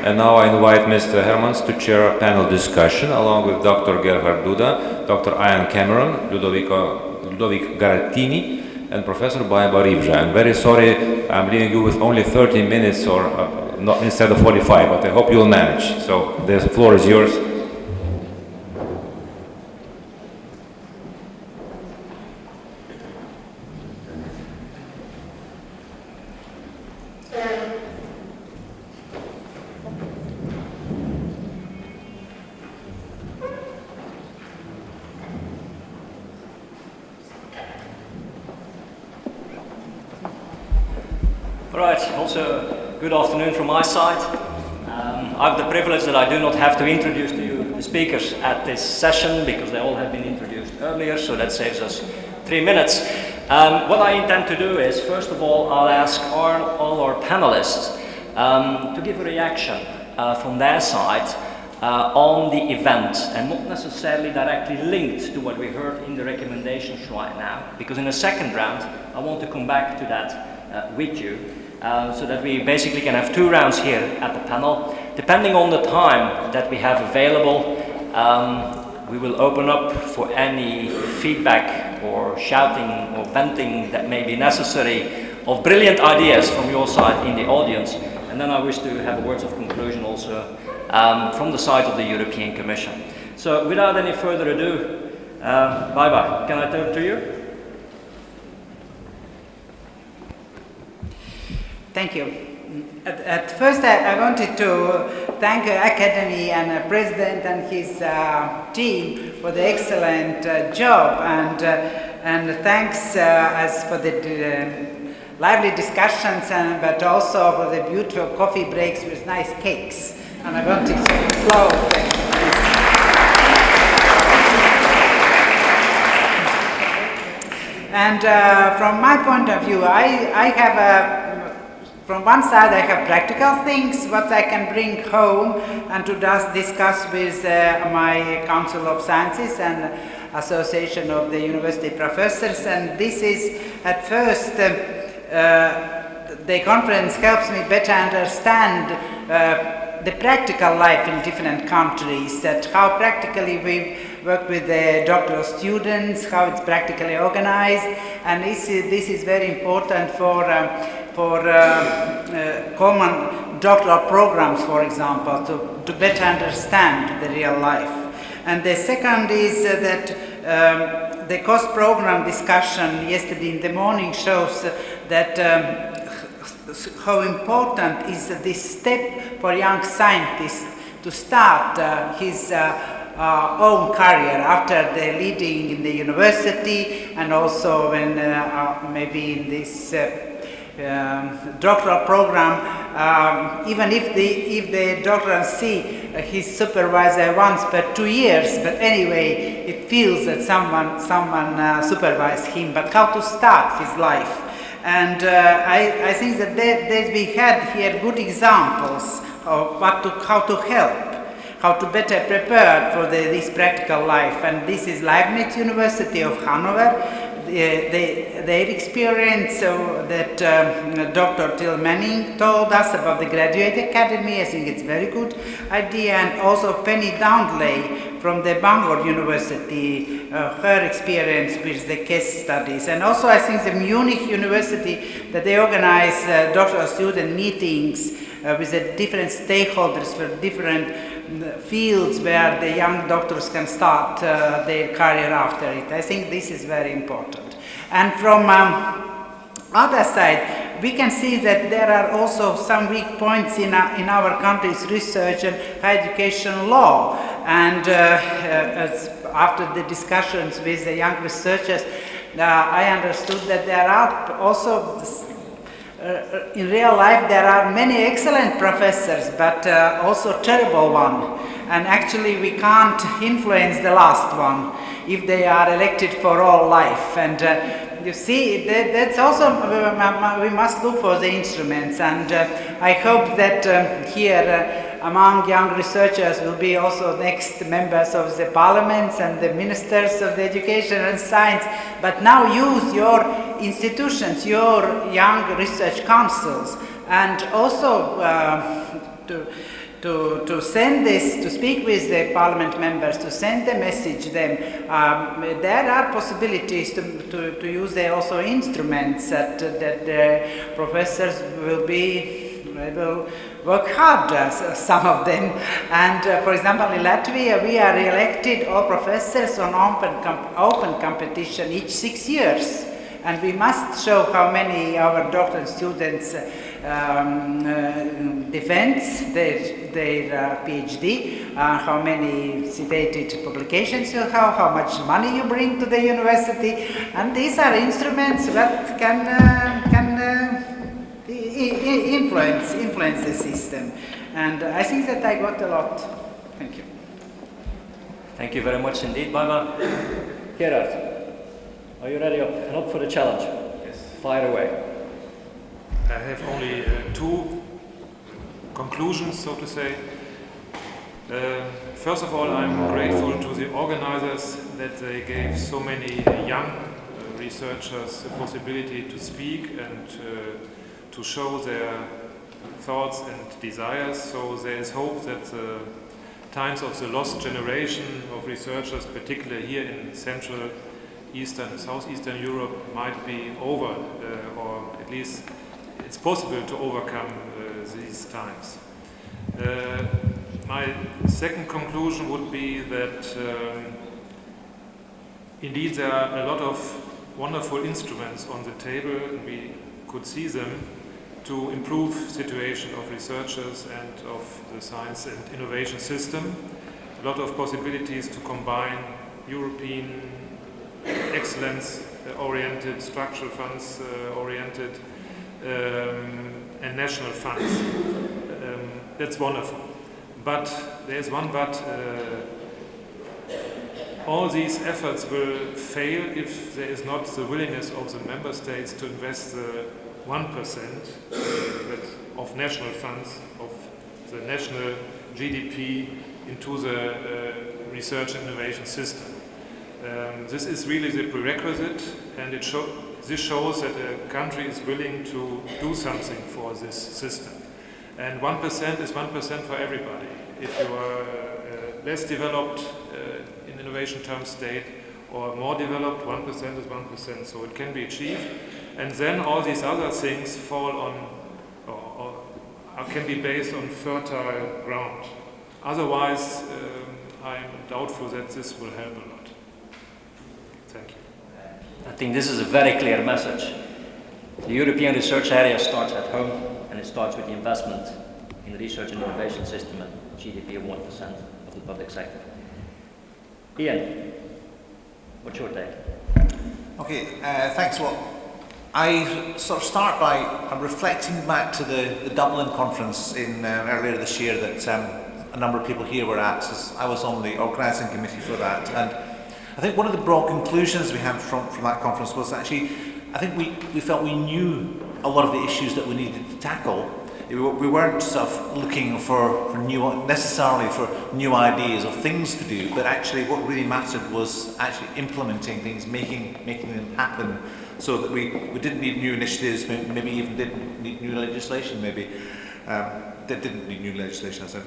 And now I invite Mr. Hermans to chair a panel discussion along with Dr. Gerhard Duda, Dr. Ian Cameron, Ludovic Garattini, and Professor Baiba Rivja. I'm very sorry I'm leaving you with only 30 minutes or not instead of 45, but I hope you'll manage. So the floor is yours. Right, also good afternoon from my side. I have the privilege that I do not have to introduce to you the speakers at this session because they all have been introduced earlier, so that saves us 3 minutes. What I intend to do is, first of all, I'll ask all our panelists to give a reaction from their side on the event, and not necessarily directly linked to what we heard in the recommendations right now, because in the second round I want to come back to that with you, so that we basically can have 2 rounds here at the panel. Depending on the time that we have available, we will open up for any feedback or shouting or venting that may be necessary of brilliant ideas from your side in the audience. And then I wish to have words of conclusion also from the side of the European Commission. So without any further ado, Baiba, can I turn to you? Thank you. At first, I wanted to thank the Academy and the President and his team for the excellent job, and thanks as for the lively discussions, but also for the beautiful coffee breaks with nice cakes. And I want to applaud them. And from my point of view, I have from one side, I have practical things, what I can bring home and to discuss with my Council of Sciences and Association of the University Professors. And this is, at first, the conference helps me better understand the practical life in different countries, that how practically we work with the doctoral students, how it's practically organized, and this is very important for common doctoral programs, for example, to better understand the real life. And the second is that the cost program discussion yesterday in the morning shows that how important is this step for young scientists to start his own career after the leading in the university, and also when maybe in this doctoral program, even if the doctorand see his supervisor once per 2 years, but anyway, it feels that someone supervised him, but how to start his life. And I think that we had here good examples of how to help, how to better prepare for this practical life. And this is Leibniz University of Hanover, their experience that Dr. Till Manning told us about the Graduate Academy. I think it's a very good idea. And also Penny Downley from the Bangor University, her experience with the case studies. And also I think the Munich University, that they organize doctoral student meetings with the different stakeholders for different fields where the young doctors can start their career after it. I think this is very important. And from other side, we can see that there are also some weak points in our country's research and higher education law. And after the discussions with the young researchers, I understood that there are also in real life, there are many excellent professors, but also terrible one. And actually, we can't influence the last one if they are elected for all life. And you see, that's also, we must look for the instruments. And I hope that here among young researchers will be also next members of the parliaments and the ministers of the education and science. But now use your institutions, your young research councils, and also to send this, to speak with the parliament members, to send the message them. There are possibilities to use the also instruments that the professors will work hard, some of them. And for example, in Latvia, we are elected all professors on open competition each 6 years. And we must show how many our doctoral students defend their PhD, how many citated publications you have, how much money you bring to the university, and these are instruments that can influence the system. And I think that I got a lot. Thank you. Thank you very much indeed, Barbara. Gerard, are you ready up for the challenge? Yes. Fire away. I have only two conclusions, so to say. First of all, I'm grateful to the organizers that they gave so many young researchers the possibility to speak and to show their thoughts and desires. So there is hope that the times of the lost generation of researchers, particularly here in Central, Eastern, Southeastern Europe, might be over, or at least it's possible to overcome these times. My second conclusion would be that indeed there are a lot of wonderful instruments on the table, and we could see them to improve situation of researchers and of the science and innovation system. A lot of possibilities to combine European excellence-oriented, structural funds-oriented and national funds. That's wonderful. But there's one but. All these efforts will fail if there is not the willingness of the member states to invest the 1% of national funds, of the national GDP into the research and innovation system. This is really the prerequisite, and this shows that a country is willing to do something for this system. And 1% is 1% for everybody. If you are less developed in innovation terms state or more developed, 1% is 1%, so it can be achieved. And then all these other things fall on, or can be based on fertile ground. Otherwise, I'm doubtful that this will help a lot. Thank you. I think this is a very clear message. The European research area starts at home, and it starts with the investment in the research and innovation system at GDP of 1% of the public sector. Ian, what's your take? Okay, thanks. Well, I sort of start by reflecting back to the Dublin conference in earlier this year that a number of people here were at. I was on the organising committee for that, and I think one of the broad conclusions we had from that conference was actually, I think we felt we knew a lot of the issues that we needed to tackle. We weren't sort of looking for necessarily for new ideas or things to do, but actually what really mattered was actually implementing things, making them happen, so that we didn't need new initiatives, maybe even didn't need new legislation, maybe. That didn't need new legislation, I said.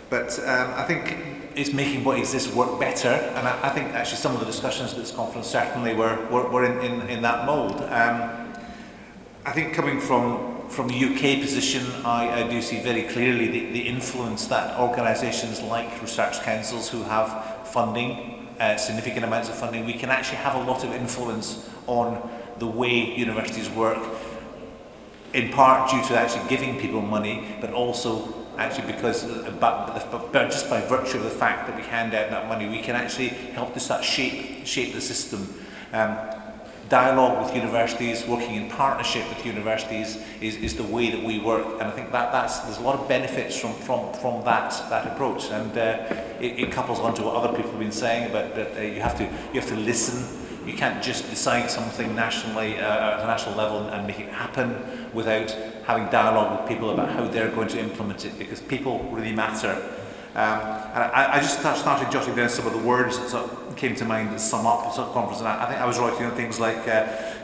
But I think it's making what exists work better, and I think actually some of the discussions at this conference certainly were in that mould. I think coming from the UK position, I do see very clearly the influence that organisations like research councils who have funding, significant amounts of funding, we can actually have a lot of influence on the way universities work, in part due to actually giving people money, but also actually because just by virtue of the fact that we hand out that money, we can actually help to start shape the system. Dialogue with universities, working in partnership with universities is the way that we work, and I think there's a lot of benefits from that approach, and it couples onto what other people have been saying about that you have to listen. You can't just decide something nationally at a national level and make it happen without having dialogue with people about how they're going to implement it, because people really matter. And I just started jotting down some of the words that sort of came to mind that sum up the sort of conference, and I think I was writing on things like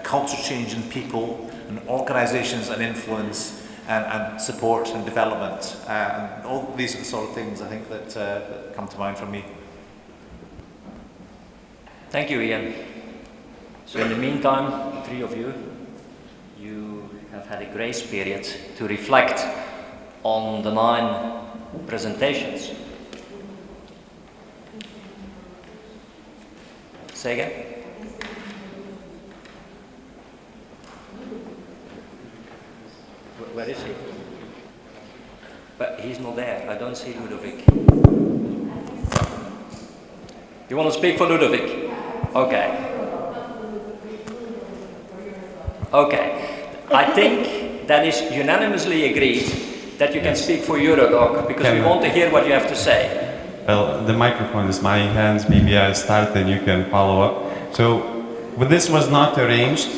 culture change in people and organisations and influence, and support and development. And all these are the sort of things I think that come to mind from me. Thank you, Ian. So in the meantime, the three of you, you have had a grace period to reflect on the 9 presentations. Say again? Where is he? But he's not there. I don't see Ludovic. You want to speak for Ludovic? Okay. Okay. I think that is unanimously agreed that you can speak for Eurodoc, because we want to hear what you have to say. Well, the microphone is my hands. Maybe I start and you can follow up. So, this was not arranged.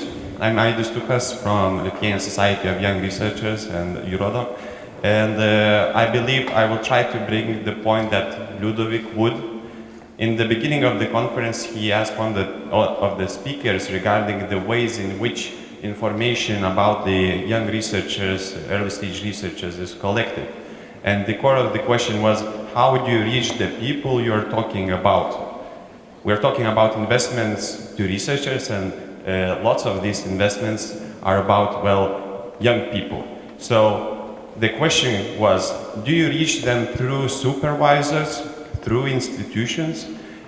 I'm Aidis Tukas from Lithuanian Society of Young Researchers and Eurodoc. And I believe I will try to bring the point that Ludovic would. In the beginning of the conference, he asked one of the speakers regarding the ways in which information about the young researchers, early stage researchers is collected. And the core of the question was, how do you reach the people you're talking about? We're talking about investments to researchers, and lots of these investments are about, well, young people. So the question was, do you reach them through supervisors, through institutions?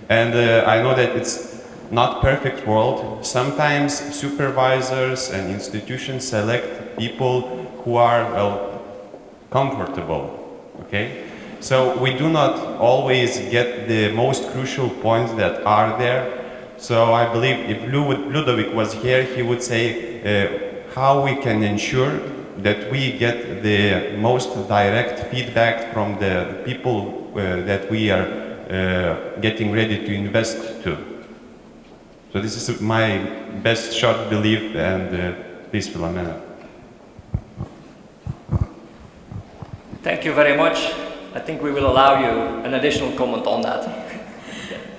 And I know that it's not perfect world. Sometimes supervisors and institutions select people who are, well, comfortable, okay? So we do not always get the most crucial points that are there. So I believe if Ludovic was here, he would say how we can ensure that we get the most direct feedback from the people that we are getting ready to invest to. So this is my best short belief, and please, Philomena. Thank you very much. I think we will allow you an additional comment on that.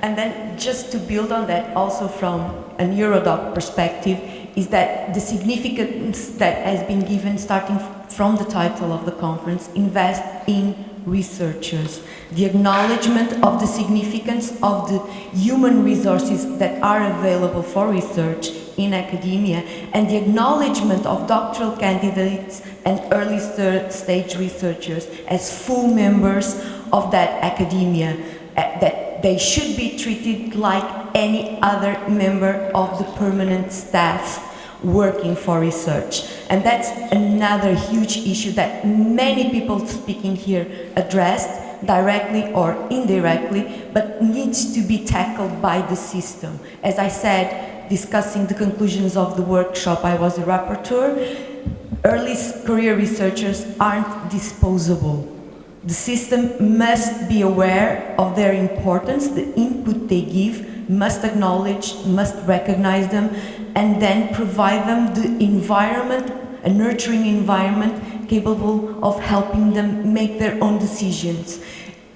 And then just to build on that, also from a Eurodoc perspective, is that the significance that has been given starting from the title of the conference, invest in researchers. The acknowledgement of the significance of the human resources that are available for research in academia, and the acknowledgement of doctoral candidates and early stage researchers as full members of that academia, that they should be treated like any other member of the permanent staff working for research. And that's another huge issue that many people speaking here addressed, directly or indirectly, but needs to be tackled by the system. As I said, discussing the conclusions of the workshop, I was a rapporteur. Early career researchers aren't disposable. The system must be aware of their importance, the input they give, must acknowledge, must recognize them, and then provide them the environment, a nurturing environment capable of helping them make their own decisions,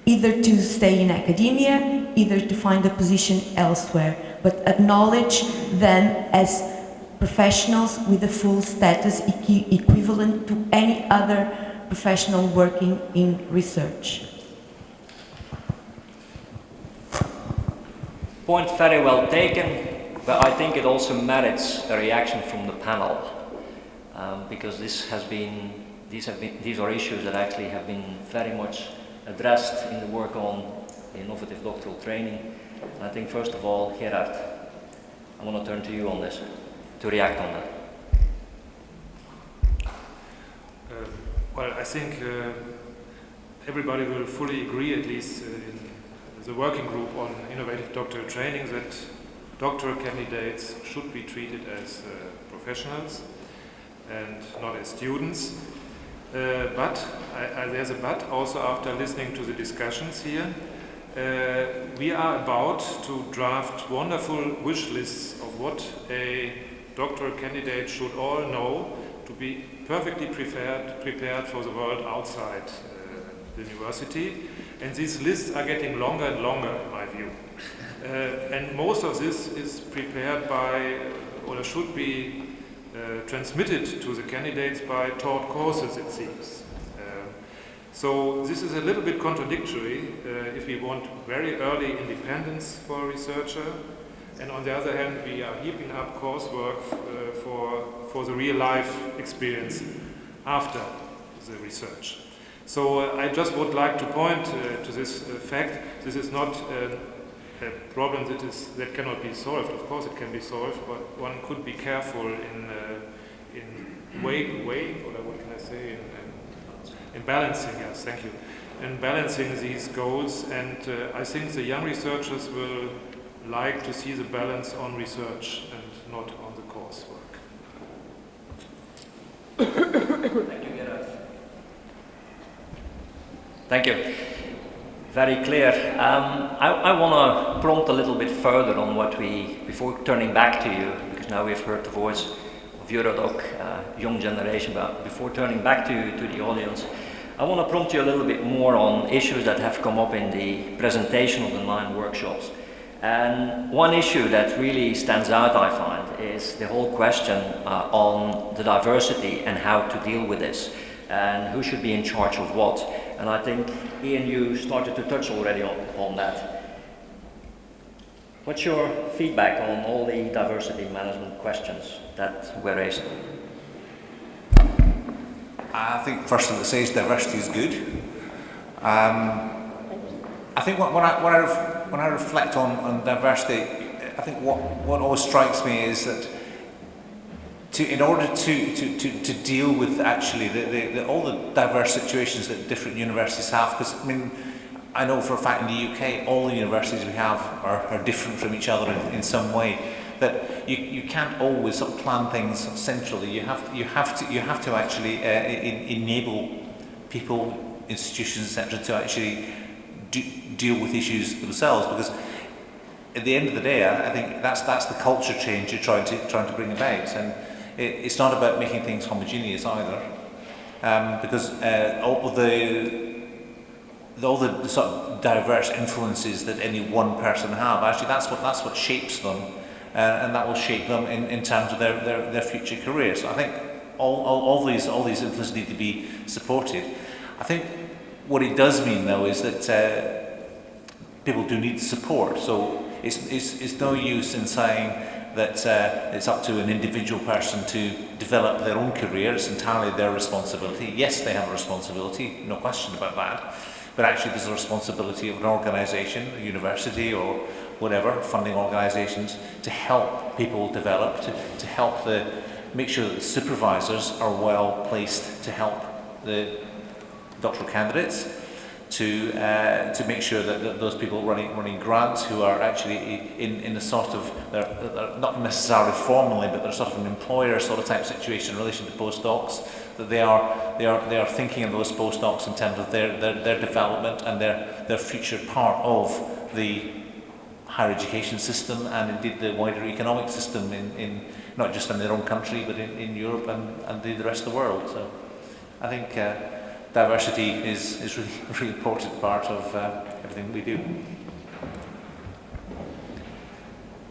either to stay in academia, either to find a position elsewhere, but acknowledge them as professionals with a full status equivalent to any other professional working in research. Point very well taken, but I think it also merits a reaction from the panel, because these are issues that actually have been very much addressed in the work on innovative doctoral training. And I think first of all, Gerard, I want to turn to you on this, to react on that. Well, I think everybody will fully agree, at least in the working group on innovative doctoral training, that doctoral candidates should be treated as professionals and not as students. But there's a but also after listening to the discussions here. We are about to draft wonderful wish lists of what a doctoral candidate should all know to be perfectly prepared for the world outside the university. And these lists are getting longer and longer, in my view. And most of this is prepared by, or should be transmitted to the candidates by taught courses, it seems. So this is a little bit contradictory if we want very early independence for a researcher, and on the other hand we are heaping up coursework for the real life experience after the research. So I just would like to point to this fact. This is not a problem that cannot be solved. Of course it can be solved, but one could be careful in balancing, yes, thank you, in balancing these goals, and I think the young researchers will like to see the balance on research and not on the coursework. Thank you, Gerard. Thank you. Very clear. I want to prompt a little bit further on what before turning back to you, because now we've heard the voice of Eurodoc, young generation, but before turning back to the audience, I want to prompt you a little bit more on issues that have come up in the presentation of the 9 workshops. And one issue that really stands out, I find, is the whole question on the diversity and how to deal with this, and who should be in charge of what. And I think, Ian, you started to touch already on that. What's your feedback on all the diversity management questions that were raised? I think first thing that says diversity is good. I think when I reflect on diversity, I think what always strikes me is that in order to deal with actually all the diverse situations that different universities have, because I mean, I know for a fact in the UK all the universities we have are different from each other in some way. That you can't always sort of plan things centrally. You have to actually enable people, institutions, etc., to actually deal with issues themselves. Because at the end of the day, I think that's the culture change you're trying to bring about, and it's not about making things homogeneous either, because all the sort of diverse influences that any one person have, actually that's what shapes them. And that will shape them in terms of their future careers. So I think all these influences need to be supported. I think what it does mean though is that people do need support. So it's no use in saying that it's up to an individual person to develop their own career. It's entirely their responsibility. Yes, they have a responsibility, no question about that. But actually there's a responsibility of an organisation, a university or whatever, funding organisations, to help people develop, to help make sure that the supervisors are well placed to help the doctoral candidates, to make sure that those people running grants who are actually in a sort of, they're not necessarily formally, but they're sort of an employer sort of type situation in relation to postdocs, that they are thinking of those postdocs in terms of their development and their future part of the higher education system and indeed the wider economic system in not just in their own country but in Europe and the rest of the world. So I think diversity is really a really important part of everything we do.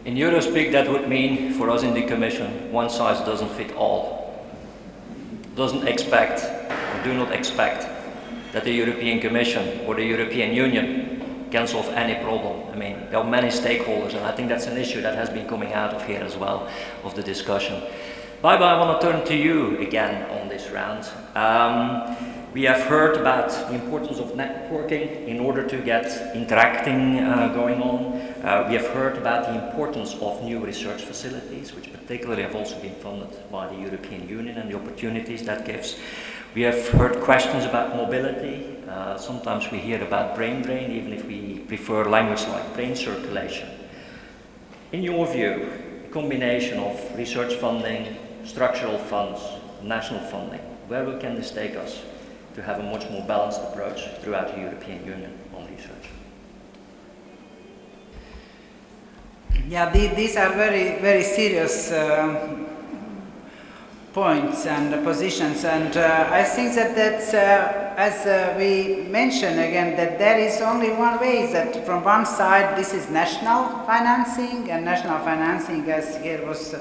In Eurospeak, that would mean for us in the Commission, one size doesn't fit all. Doesn't expect, or do not expect, that the European Commission or the European Union can solve any problem. I mean, there are many stakeholders, and I think that's an issue that has been coming out of here as well, of the discussion. Bye-bye, I want to turn to you again on this round. We have heard about the importance of networking in order to get interacting going on. We have heard about the importance of new research facilities, which particularly have also been funded by the European Union and the opportunities that gives. We have heard questions about mobility. Sometimes we hear about brain drain, even if we prefer language like brain circulation. In your view, a combination of research funding, structural funds, national funding, where can this take us to have a much more balanced approach throughout the European Union on research? Yeah, these are very, very serious points and positions, and I think that's as we mentioned again, that there is only one way, is that from one side this is national financing, and national financing, as here was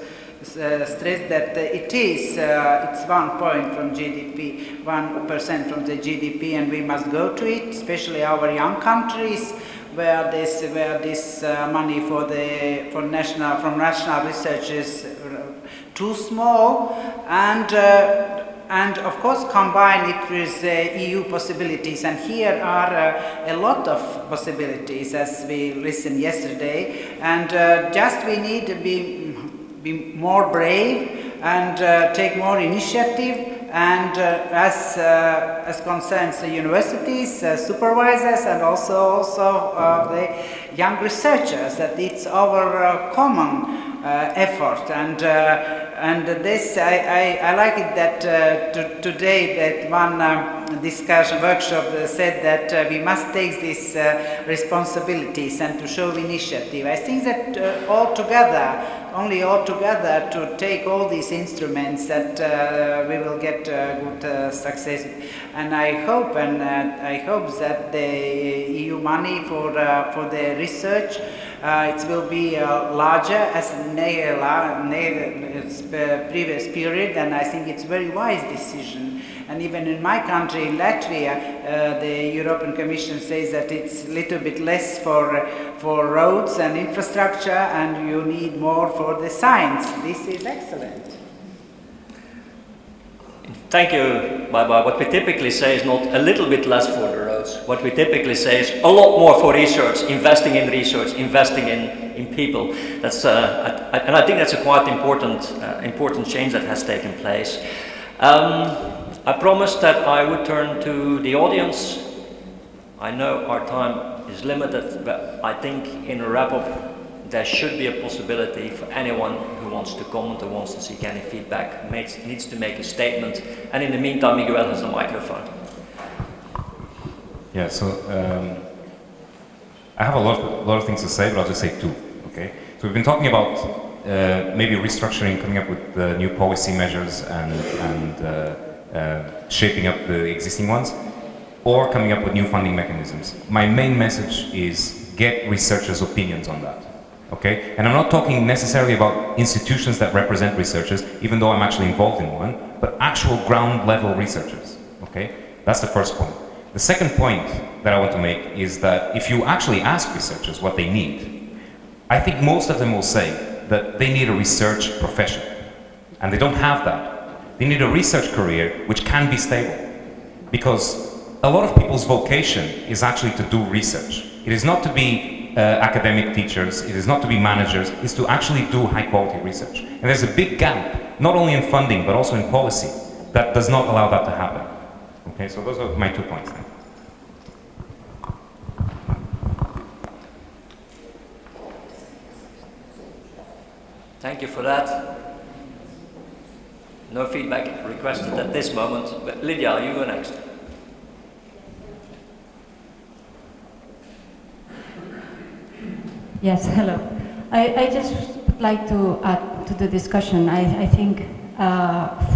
stress that it's 1 point from GDP, 1% from the GDP, and we must go to it, especially our young countries, where this money from national research is too small, and of course combine it with EU possibilities. And here are a lot of possibilities, as we listened yesterday, and just we need to be more brave and take more initiative, and as concerns the universities, supervisors, and also the young researchers, that it's our common effort. And this I like it that today that one discussion workshop said that we must take these responsibilities and to show initiative. I think that only all together to take all these instruments, that we will get good success. And I hope that the EU money for the research it will be larger as previous period, and I think it's very wise decision. And even in my country, in Latvia, the European Commission says that it's a little bit less for roads and infrastructure, and you need more for the science. This is excellent. Thank you, Bye-bye. What we typically say is not a little bit less for the roads. What we typically say is a lot more for research, investing in people. That's and I think that's a quite important change that has taken place. I promised that I would turn to the audience. I know our time is limited, but I think in a wrap-up there should be a possibility for anyone who wants to comment or wants to seek any feedback, needs to make a statement. And in the meantime, Miguel has the microphone. Yeah, so I have a lot of things to say, but I'll just say two, okay? So we've been talking about maybe restructuring, coming up with new policy measures and shaping up the existing ones, or coming up with new funding mechanisms. My main message is get researchers' opinions on that. Okay? And I'm not talking necessarily about institutions that represent researchers, even though I'm actually involved in one, but actual ground level researchers. Okay? That's the first point. The second point that I want to make is that if you actually ask researchers what they need, I think most of them will say that they need a research profession. And they don't have that. They need a research career which can be stable. Because a lot of people's vocation is actually to do research. It is not to be academic teachers, it is not to be managers, it's to actually do high quality research. And there's a big gap, not only in funding, but also in policy, that does not allow that to happen. Okay, so those are my 2 points then. Thank you for that. No feedback requested at this moment, but Lydia, you go next. Yes, hello. I just would like to add to the discussion. I think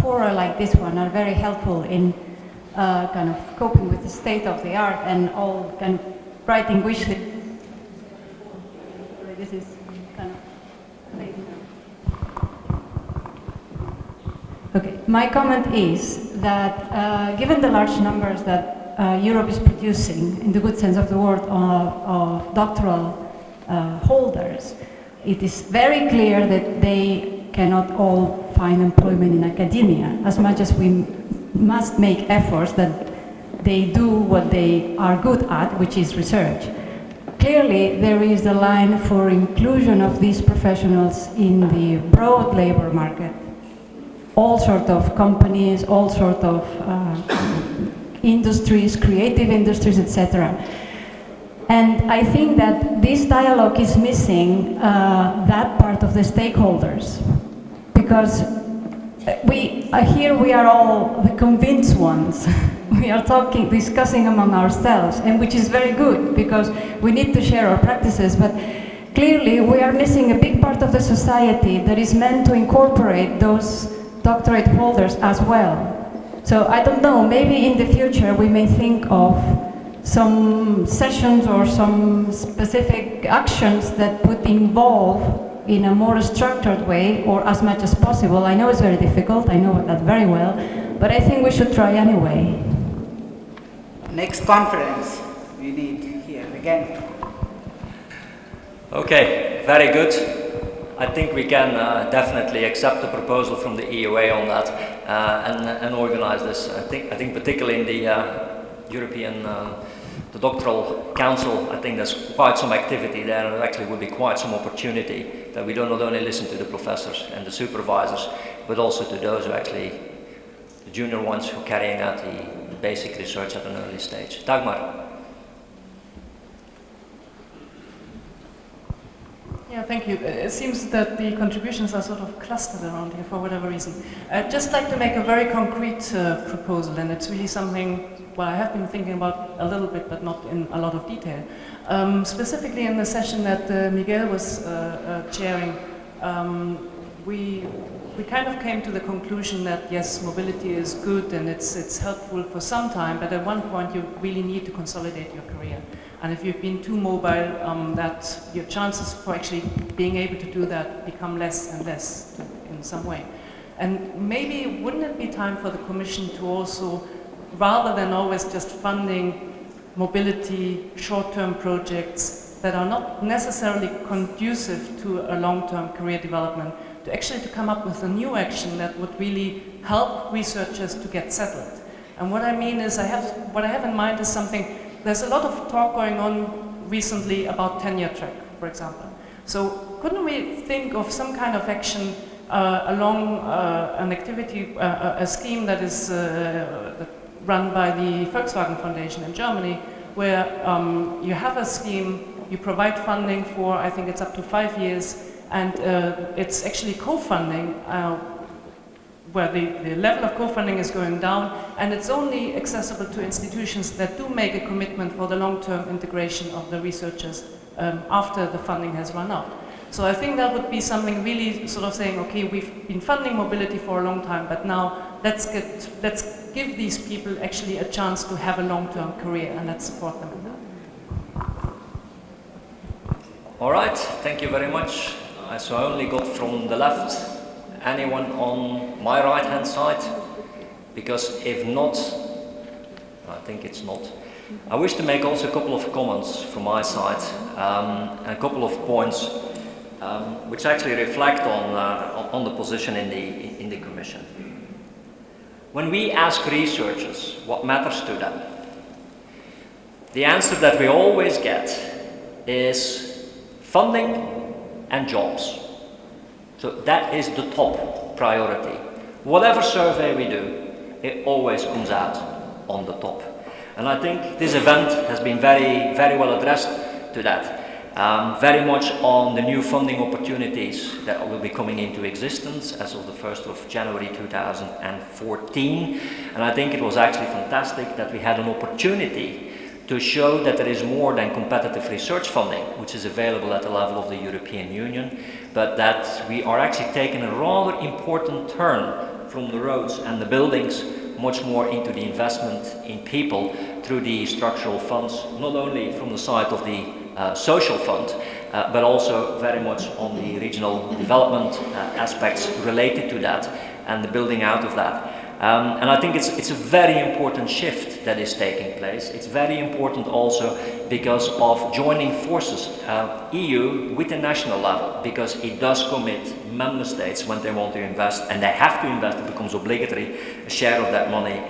fora like this one are very helpful in kind of coping with the state of the art and all kind of writing wish lists. This is kind of amazing. Okay, my comment is that given the large numbers that Europe is producing, in the good sense of the word, of doctoral holders, it is very clear that they cannot all find employment in academia, as much as we must make efforts that they do what they are good at, which is research. Clearly, there is a line for inclusion of these professionals in the broad labor market. All sorts of companies, all sorts of industries, creative industries, etc. And I think that this dialogue is missing that part of the stakeholders, because here we are all the convinced ones. We are discussing among ourselves, and which is very good, because we need to share our practices, but clearly we are missing a big part of the society that is meant to incorporate those doctorate holders as well. So I don't know, maybe in the future we may think of some sessions or some specific actions that would involve in a more structured way, or as much as possible. I know it's very difficult, I know that very well, but I think we should try anyway. Next conference we need here again. Okay, very good. I think we can definitely accept the proposal from the EUA on that and organize this. I think particularly in the European the Doctoral Council, I think there's quite some activity there, and there actually would be quite some opportunity that we don't not only listen to the professors and the supervisors, but also to those who actually, the junior ones who are carrying out the basic research at an early stage. Dagmar. Yeah, thank you. It seems that the contributions are sort of clustered around here for whatever reason. I'd just like to make a very concrete proposal, and it's really something, well, I have been thinking about a little bit, but not in a lot of detail. Specifically in the session that Miguel was chairing, we kind of came to the conclusion that yes, mobility is good and it's helpful for some time, but at one point you really need to consolidate your career. And if you've been too mobile, that your chances for actually being able to do that become less and less in some way. And maybe wouldn't it be time for the Commission to also, rather than always just funding mobility, short-term projects that are not necessarily conducive to a long-term career development, to actually to come up with a new action that would really help researchers to get settled. And what I mean is, what I have in mind is something. There's a lot of talk going on recently about tenure track, for example. So couldn't we think of some kind of action along an activity, a scheme that is run by the Volkswagen Foundation in Germany, where you have a scheme, you provide funding for, I think it's up to 5 years, and it's actually co-funding, where the level of co-funding is going down, and it's only accessible to institutions that do make a commitment for the long-term integration of the researchers after the funding has run out. So I think that would be something really sort of saying, okay, we've been funding mobility for a long time, but now let's give these people actually a chance to have a long-term career, and let's support them in that. All right, thank you very much. So I only got from the left. Anyone on my right-hand side? Because if not, I think it's not. I wish to make also a couple of comments from my side, and a couple of points which actually reflect on the position in the Commission. When we ask researchers what matters to them, the answer that we always get is funding and jobs. So that is the top priority. Whatever survey we do, it always comes out on the top. And I think this event has been very, very well addressed to that. Very much on the new funding opportunities that will be coming into existence as of the 1st of January 2014. And I think it was actually fantastic that we had an opportunity to show that there is more than competitive research funding, which is available at the level of the European Union, but that we are actually taking a rather important turn from the roads and the buildings much more into the investment in people through the structural funds, not only from the side of the social fund, but also very much on the regional development aspects related to that and the building out of that. And I think it's a very important shift that is taking place. It's very important also because of joining forces, EU with the national level, because it does commit member states when they want to invest, and they have to invest, it becomes obligatory, a share of that money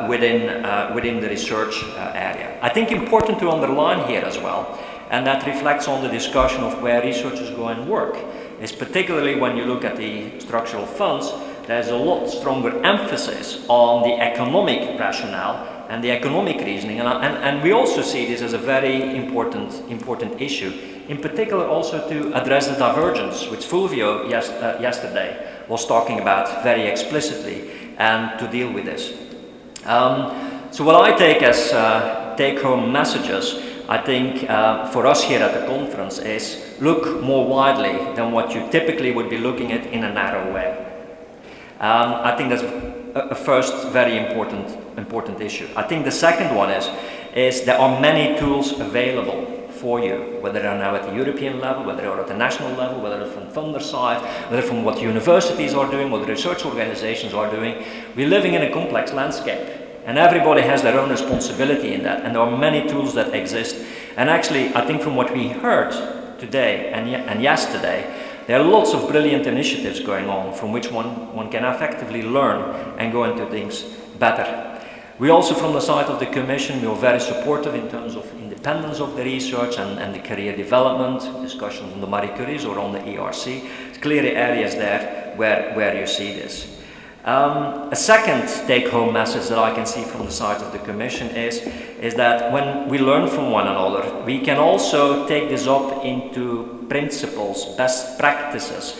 within the research area. I think important to underline here as well, and that reflects on the discussion of where researchers go and work, is particularly when you look at the structural funds, there's a lot stronger emphasis on the economic rationale and the economic reasoning, and we also see this as a very important issue, in particular also to address the divergence, which Fulvio yesterday was talking about very explicitly, and to deal with this. So what I take as take-home messages, I think for us here at the conference, is look more widely than what you typically would be looking at in a narrow way. I think that's a first very important issue. I think the second one is there are many tools available for you, whether they're now at the European level, whether they're at the national level, whether they're from funder side, whether from what universities are doing, what research organizations are doing. We're living in a complex landscape, and everybody has their own responsibility in that, and there are many tools that exist. And actually, I think from what we heard today and yesterday, there are lots of brilliant initiatives going on from which one can effectively learn and go into things better. We also, from the side of the Commission, we are very supportive in terms of independence of the research and the career development, discussions on the Marie Curies or on the ERC. It's clearly areas there where you see this. A second take-home message that I can see from the side of the Commission is that when we learn from one another, we can also take this up into principles, best practices.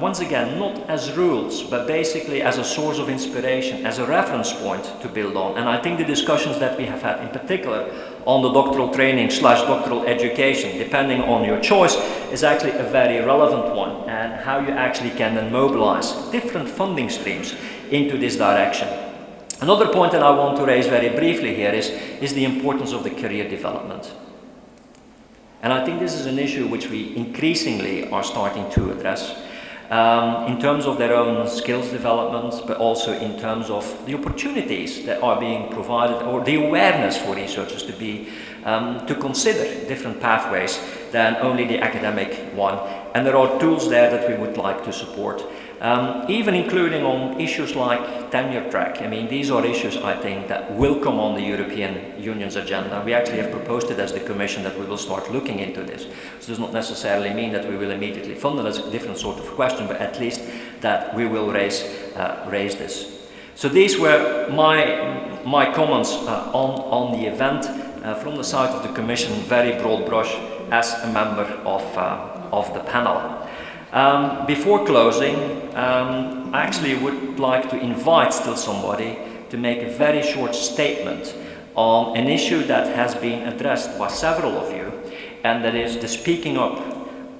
Once again, not as rules, but basically as a source of inspiration, as a reference point to build on. And I think the discussions that we have had, in particular on the doctoral training / doctoral education, depending on your choice, is actually a very relevant one, and how you actually can then mobilize different funding streams into this direction. Another point that I want to raise very briefly here is the importance of the career development. And I think this is an issue which we increasingly are starting to address in terms of their own skills development, but also in terms of the opportunities that are being provided, or the awareness for researchers to consider different pathways than only the academic one. And there are tools there that we would like to support. Even including on issues like tenure track. I mean, these are issues, I think, that will come on the European Union's agenda. We actually have proposed it as the Commission that we will start looking into this. This does not necessarily mean that we will immediately fund it. That's a different sort of question, but at least that we will raise this. So these were my comments on the event from the side of the Commission, very broad brush as a member of the panel. Before closing, I actually would like to invite still somebody to make a very short statement on an issue that has been addressed by several of you, and that is the speaking up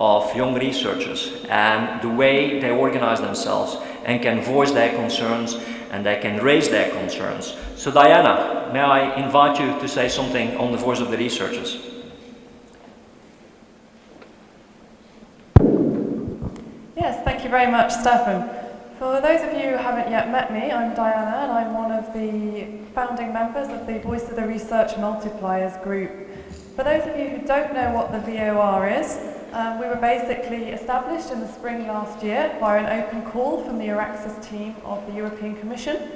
of young researchers and the way they organize themselves and can voice their concerns and they can raise their concerns. So Diana, may I invite you to say something on the voice of the researchers? Yes, thank you very much, Stefan. For those of you who haven't yet met me, I'm Diana, and I'm one of the founding members of the Voice of the Research Multipliers group. For those of you who don't know what the VOR is, we were basically established in the spring last year by an open call from the Euraxis team of the European Commission,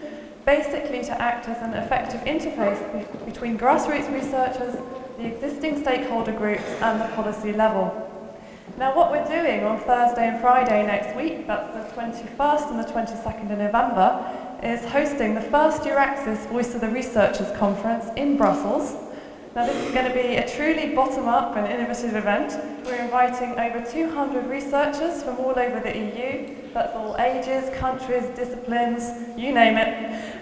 basically to act as an effective interface between grassroots researchers, the existing stakeholder groups, and the policy level. Now, what we're doing on Thursday and Friday next week, that's the 21st and the 22nd of November, is hosting the first Euraxis Voice of the Researchers conference in Brussels. Now, this is going to be a truly bottom-up and innovative event. We're inviting over 200 researchers from all over the EU. That's all ages, countries, disciplines, you name it.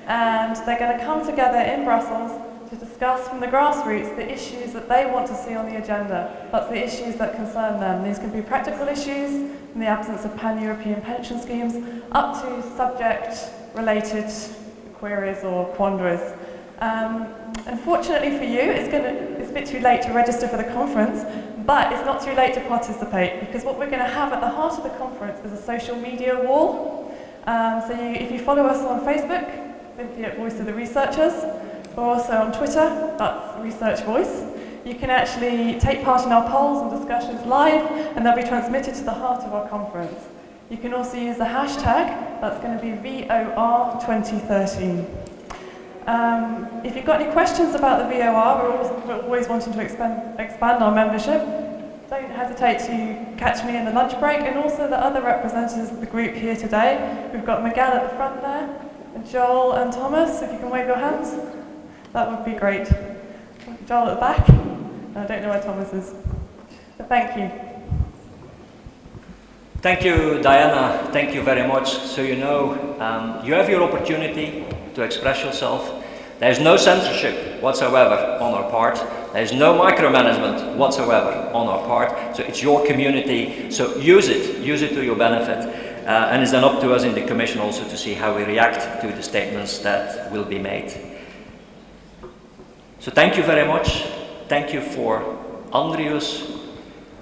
And they're going to come together in Brussels to discuss from the grassroots the issues that they want to see on the agenda. That's the issues that concern them. These can be practical issues, in the absence of pan-European pension schemes, up to subject-related queries or quandaries. Unfortunately for you, it's a bit too late to register for the conference, but it's not too late to participate, because what we're going to have at the heart of the conference is a social media wall. If you follow us on Facebook, simply at Voice of the Researchers, or also on Twitter, that's Research Voice. You can actually take part in our polls and discussions live, and they'll be transmitted to the heart of our conference. You can also use the hashtag, that's going to be VOR2013. If you've got any questions about the VOR, we're always wanting to expand our membership. Don't hesitate to catch me in the lunch break, and also the other representatives of the group here today. We've got Miguel at the front there, and Joel and Thomas, if you can wave your hands. That would be great. Joel at the back. I don't know where Thomas is. But thank you. Thank you, Diana. Thank you very much. So you know, you have your opportunity to express yourself. There's no censorship whatsoever on our part. There's no micromanagement whatsoever on our part. So it's your community. So use it to your benefit. And it's then up to us in the Commission also to see how we react to the statements that will be made. So thank you very much. Thank you for Andrius,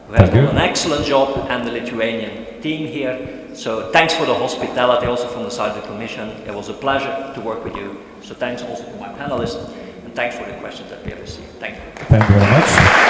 who has Thank you. done an excellent job, and the Lithuanian team here. So thanks for the hospitality also from the side of the Commission. It was a pleasure to work with you. So thanks also to my panelists, and thanks for the questions that we have received. Thank you. Thank you very much.